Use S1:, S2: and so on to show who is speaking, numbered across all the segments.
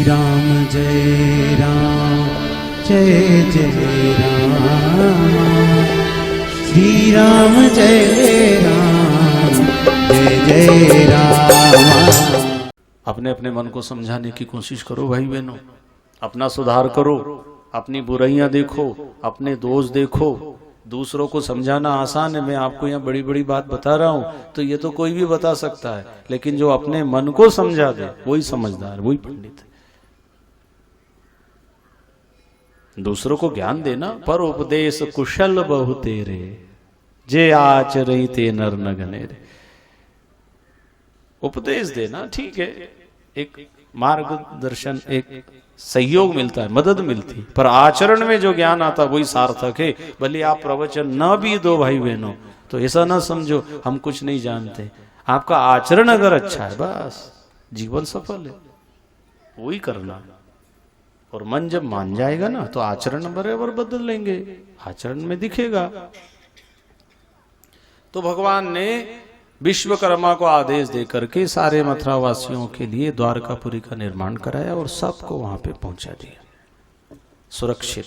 S1: राम जय राम जय जय राम, श्री राम जय राम जय जय राम।
S2: अपने अपने मन को समझाने की कोशिश करो भाई बहनों, अपना सुधार करो, अपनी बुराइयां देखो, अपने दोष देखो। दूसरों को समझाना आसान है, मैं आपको यहाँ बड़ी बड़ी बात बता रहा हूँ तो ये तो कोई भी बता सकता है, लेकिन जो अपने मन को समझा दे वही समझदार, वही पंडित है। दूसरों को ज्ञान देना, पर उपदेश कुशल बहु तेरे, जे आचरहि ते नर न घनेरे। उपदेश देना ठीक है, एक मार्गदर्शन, एक सहयोग मिलता है, मदद मिलती, पर आचरण में जो ज्ञान आता वही सार्थक है। भले आप प्रवचन न भी दो भाई बहनों, तो ऐसा ना समझो हम कुछ नहीं जानते। आपका आचरण अगर अच्छा है बस जीवन सफल है, वही करना। और मन जब मान जाएगा ना तो आचरण बराबर बदल लेंगे, आचरण में दिखेगा। तो भगवान ने विश्वकर्मा को आदेश देकर के सारे मथुरा वासियों के लिए द्वारकापुरी का निर्माण कराया और सबको वहां पे पहुंचा दिया सुरक्षित।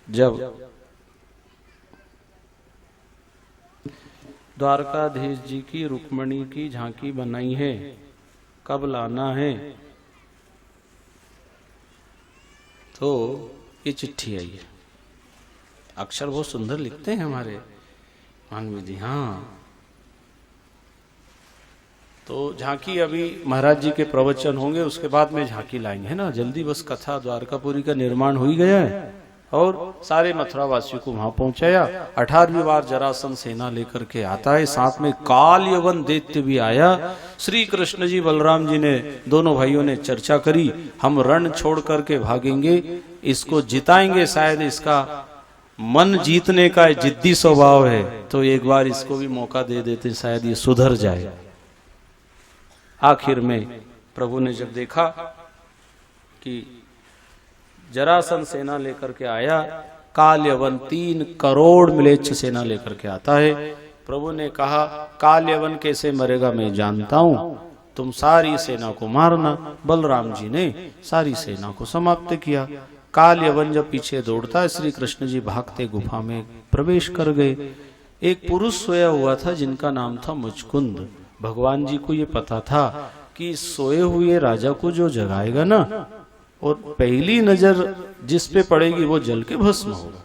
S2: जब द्वारकाधीश जी की रुक्मणी की झांकी बनाई है, कब लाना है, तो ये चिट्ठी आई है। अक्षर बहुत सुंदर लिखते हैं हमारे मानवी जी। हाँ, तो झांकी अभी महाराज जी के प्रवचन होंगे, उसके बाद में झांकी लाएंगे, है ना। जल्दी बस कथा द्वारकापुरी का निर्माण हो ही गया है और सारे मथुरा वासियों को वहां पहुंचाया। 18वीं बार जरासंध सेना लेकर के आता है, साथ में काल यवन दैत्य भी आया। श्री कृष्ण जी बलराम जी ने, दोनों भाइयों ने चर्चा करी, हम रण छोड़ करके भागेंगे, इसको जिताएंगे, शायद इसका मन जीतने का जिद्दी स्वभाव है, तो एक बार इसको भी मौका दे देते, शायद ये सुधर जाए। आखिर में प्रभु ने जब देखा कि जरासंध सेना लेकर के आया, काल यवन 3 करोड़ म्लेच्छ सेना लेकर के आता है, प्रभु ने कहा काल यवन कैसे मरेगा मैं जानता हूं, तुम सारी सेना को मारना। बलराम जी ने सारी सेना को समाप्त किया। काल यवन जब पीछे दौड़ता है, श्री कृष्ण जी भागते गुफा में प्रवेश कर गए। एक पुरुष सोया हुआ था जिनका नाम था मुचकुंद। भगवान जी को ये पता था कि सोए हुए राजा को जो जगाएगा ना, और पहली नजर जिस पे पड़ेगी वो जल के भस्म होगा।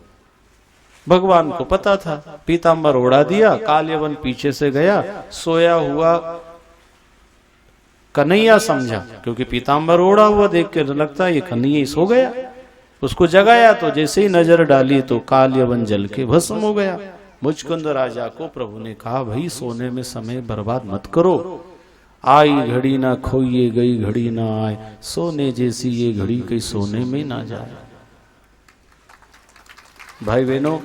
S2: भगवान को पता था, पीतांबर ओढ़ा दिया, काल यवन पीछे से गया, सोया हुआ कन्हैया समझा, क्योंकि पीतांबर ओढ़ा हुआ देख के लगता है ये कन्हैया ही सो गया। उसको जगाया तो जैसे ही नजर डाली तो काल यवन जल के भस्म हो गया। मुचकुंद राजा को प्रभु ने कहा, भाई सोने में समय बर्बाद मत करो, आई घड़ी ना खोइए गई घड़ी ना आए, सोने जैसी ये घड़ी कहीं सोने में ना जाए। भाई बहनों,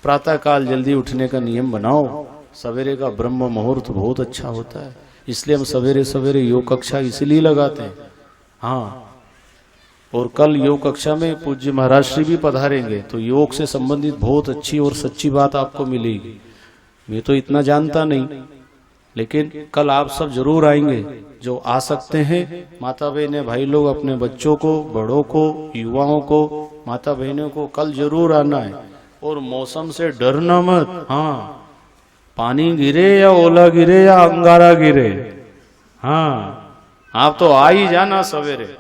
S2: प्रातः काल जल्दी उठने का नियम बनाओ। सवेरे का ब्रह्म मुहूर्त बहुत अच्छा होता है, इसलिए हम सवेरे सवेरे योग कक्षा इसीलिए लगाते हैं। हाँ, और कल योग कक्षा में पूज्य महाराज श्री भी पधारेंगे, तो योग से संबंधित बहुत अच्छी और सच्ची बात आपको मिलेगी। मैं तो इतना जानता नहीं, लेकिन कल आप सब जरूर आएंगे जो आ सकते हैं। माता बहनें, भाई लोग अपने बच्चों को, बड़ों को, युवाओं को, माता बहनों को कल जरूर आना है। और मौसम से डरना मत। हाँ, पानी गिरे या ओला गिरे या अंगारा गिरे, हाँ आप तो आ ही जाना सवेरे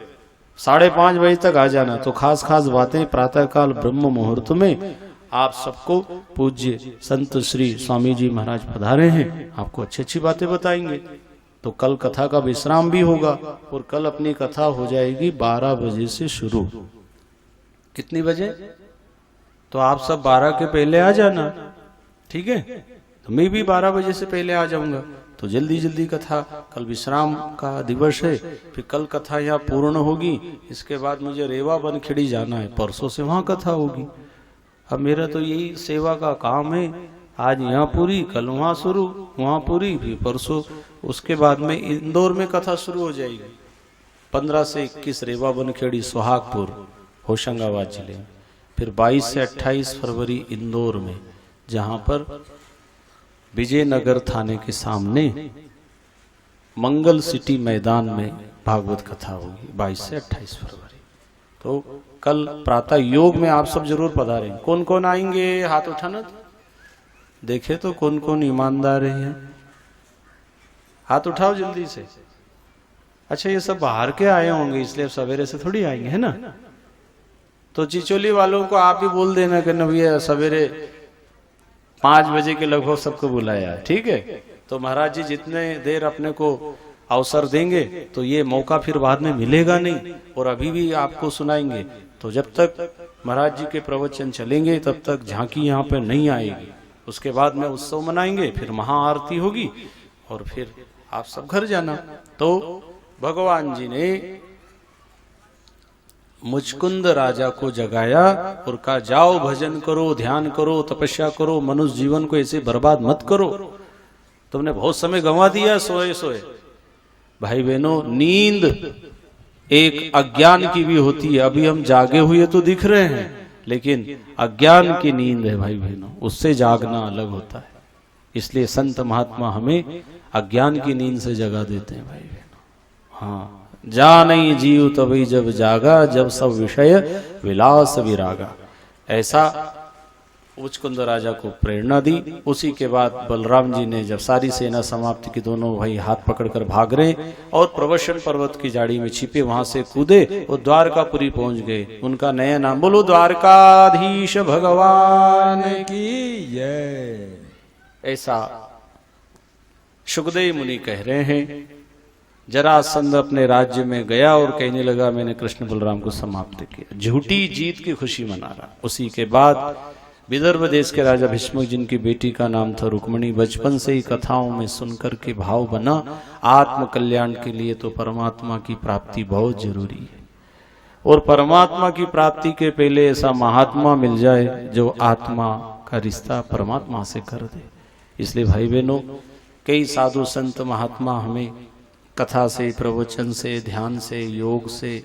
S2: 5:30 बजे तक आ जाना। तो खास खास बातें प्रातःकाल ब्रह्म मुहूर्त में आप सबको पूज्य संत श्री स्वामी जी महाराज पधारे हैं, आपको अच्छी अच्छी बातें बताएंगे। तो कल कथा का विश्राम भी होगा और कल अपनी कथा हो जाएगी 12 बजे से शुरू। कितनी बजे? तो आप सब 12 के पहले आ जाना, ठीक है। तो मैं भी 12 बजे से पहले आ जाऊंगा, तो जल्दी जल्दी कथा। कल विश्राम का दिवस है, फिर कल कथा यहाँ पूर्ण होगी। इसके बाद मुझे रेवा बनखेड़ी जाना है, परसों से वहाँ कथा होगी। अब मेरा तो यही सेवा का काम है, आज यहाँ पूरी, कल वहाँ शुरू, वहाँ पूरी, फिर परसों उसके बाद में इंदौर में कथा शुरू हो जाएगी। 15 से 21 रेवा बनखेड़ी सुहागपुर होशंगाबाद जिले में, फिर 22 से 28 फरवरी इंदौर में, जहाँ पर विजयनगर थाने के सामने मंगल सिटी मैदान में भागवत कथा होगी 22 से 28 फरवरी। तो कल प्रातः योग में आप सब जरूर पधारें। कौन कौन आएंगे हाथ उठाना, देखे तो कौन कौन ईमानदार हैं, हाथ उठाओ जल्दी से। अच्छा ये सब बाहर के आए होंगे इसलिए सवेरे से थोड़ी आएंगे, है ना। तो चिचोली वालों को आप भी बोल देना कि भैया सवेरे 5 बजे के लगभग सबको बुलाया, ठीक है। तो महाराज जी जितने देर अपने को अवसर देंगे तो ये मौका फिर बाद में मिलेगा नहीं, और अभी भी आपको सुनाएंगे। तो जब तक महाराज जी के प्रवचन चलेंगे तब तक झांकी यहाँ पे नहीं आएगी। उसके बाद में उत्सव मनाएंगे, फिर महाआरती होगी और फिर आप सब घर जाना। तो भगवान जी ने मुचकुंद राजा को जगाया और कहा जाओ भजन करो, ध्यान करो, तपस्या करो, मनुष्य जीवन को ऐसे बर्बाद मत करो, तुमने बहुत समय गंवा दिया सोए सोए। भाई बहनों, नींद एक अज्ञान की भी होती है। अभी हम जागे हुए तो दिख रहे हैं, लेकिन अज्ञान की नींद है भाई बहनों, उससे जागना अलग होता है। इसलिए संत महात्मा हमें अज्ञान की नींद से जगा देते हैं भाई बहनों। हाँ, जा नहीं जीव तभी जब जागा, जब सब विषय विलास विरागा। ऐसा मुचकुंद राजा को प्रेरणा दी। उसी के बाद बलराम जी ने जब सारी सेना समाप्त की, दोनों भाई हाथ पकड़कर भाग रहे और प्रवशन पर्वत की झाड़ी में छिपे वहां से कूदे और द्वारकापुरी पहुंच गए। उनका नया नाम बोलो, द्वारकाधीश भगवान की जय। ऐसा शुकदेव मुनि कह रहे हैं। जरासंध अपने राज्य में गया और कहने लगा मैंने कृष्ण बलराम को समाप्त किया, झूठी जीत की खुशी मना रहा। उसी के बाद विदर्भ देश के राजा भीष्मक, जिनकी बेटी का नाम था रुक्मणी, बचपन से ही कथाओं में सुनकर के भाव बना आत्म कल्याण के लिए तो परमात्मा की प्राप्ति बहुत जरूरी है। और परमात्मा की प्राप्ति के पहले ऐसा महात्मा मिल जाए जो आत्मा का रिश्ता परमात्मा से कर दे। इसलिए भाई बहनों, कई साधु संत महात्मा हमें कथा से, प्रवचन से, ध्यान से, योग से,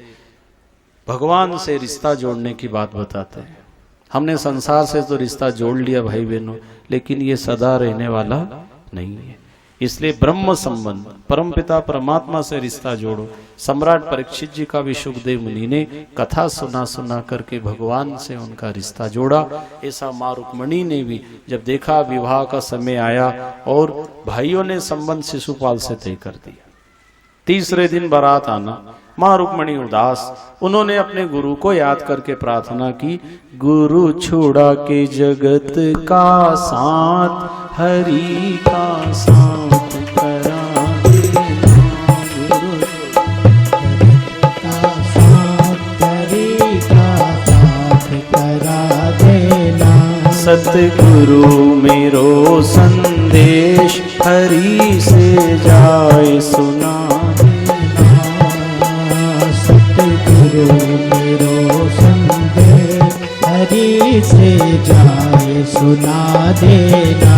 S2: भगवान से रिश्ता जोड़ने की बात बताते हैं। हमने संसार से तो रिश्ता जोड़ लिया भाई बहनों, लेकिन ये सदा रहने वाला नहीं है। इसलिए ब्रह्म संबंध, परमपिता परमात्मा से रिश्ता जोड़ो। सम्राट परीक्षित जी का भी शुकदेव मुनि ने कथा सुना सुना करके भगवान से उनका रिश्ता जोड़ा। ऐसा माँ रुक्मणी ने भी जब देखा विवाह का समय आया और भाइयों ने संबंध शिशुपाल से तय कर दिया, तीसरे दिन बारात आना। माँ रुक्मणी उदास, उन्होंने अपने गुरु को याद करके प्रार्थना की, गुरु छोड़ा के जगत का साथ, हरि का साथ करा देना। गुरु का साथ, हरि का साथ करा देना। सतगुरु मेरो संदेश, हरि से जाए सुना। सतगुरु मेरो संदेश, हरि से जाए सुना देना।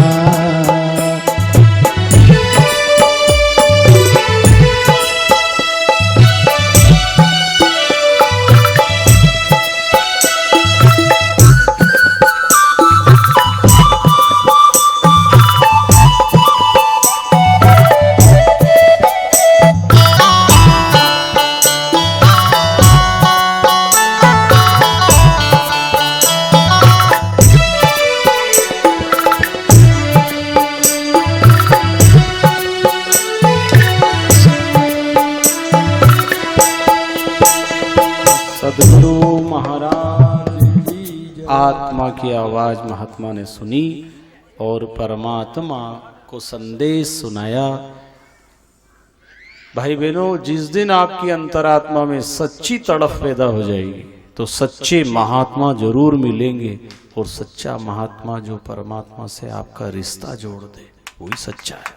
S2: आत्मा की आवाज महात्मा ने सुनी और परमात्मा को संदेश सुनाया। भाई बहनों, जिस दिन आपकी अंतरात्मा में सच्ची तड़फ पैदा हो जाएगी तो सच्चे महात्मा जरूर मिलेंगे, और सच्चा महात्मा जो परमात्मा से आपका रिश्ता जोड़ दे वही सच्चा है।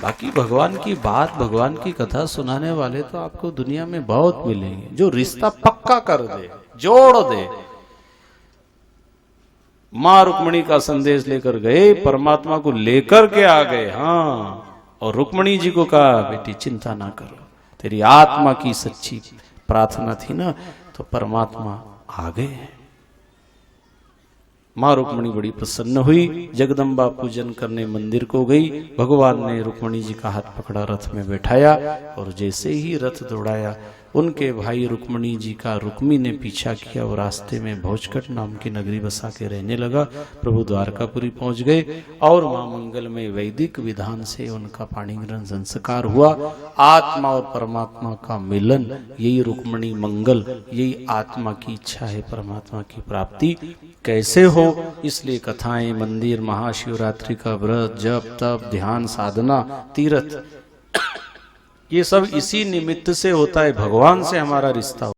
S2: बाकी भगवान की बात, भगवान की कथा सुनाने वाले तो आपको दुनिया में बहुत मिलेंगे, जो रिश्ता पक्का कर दे, जोड़ दे। माँ रुक्मणी का संदेश लेकर गए, परमात्मा को लेकर के आ गए। हाँ, और रुक्मणी जी को कहा बेटी चिंता ना करो, तेरी आत्मा की सच्ची प्रार्थना थी ना, तो परमात्मा आ गए। माँ रुक्मणी बड़ी प्रसन्न हुई। जगदम्बा पूजन करने मंदिर को गई। भगवान ने रुक्मणी जी का हाथ पकड़ा, रथ में बैठाया और जैसे ही रथ दौड़ाया, उनके भाई रुक्मणी जी का रुक्मी ने पीछा किया और रास्ते में भोजकट नाम की नगरी बसा के रहने लगा। प्रभु द्वारकापुरी पहुंच गए और मां मंगल में वैदिक विधान से उनका पाणिग्रहण संस्कार हुआ। आत्मा और परमात्मा का मिलन, यही रुक्मणी मंगल, यही आत्मा की इच्छा है परमात्मा की प्राप्ति कैसे हो। इसलिए कथाएं, मंदिर, महाशिवरात्रि का व्रत, जप, तप, ध्यान, साधना, तीर्थ, ये सब इसी निमित्त से होता है। भगवान से हमारा रिश्ता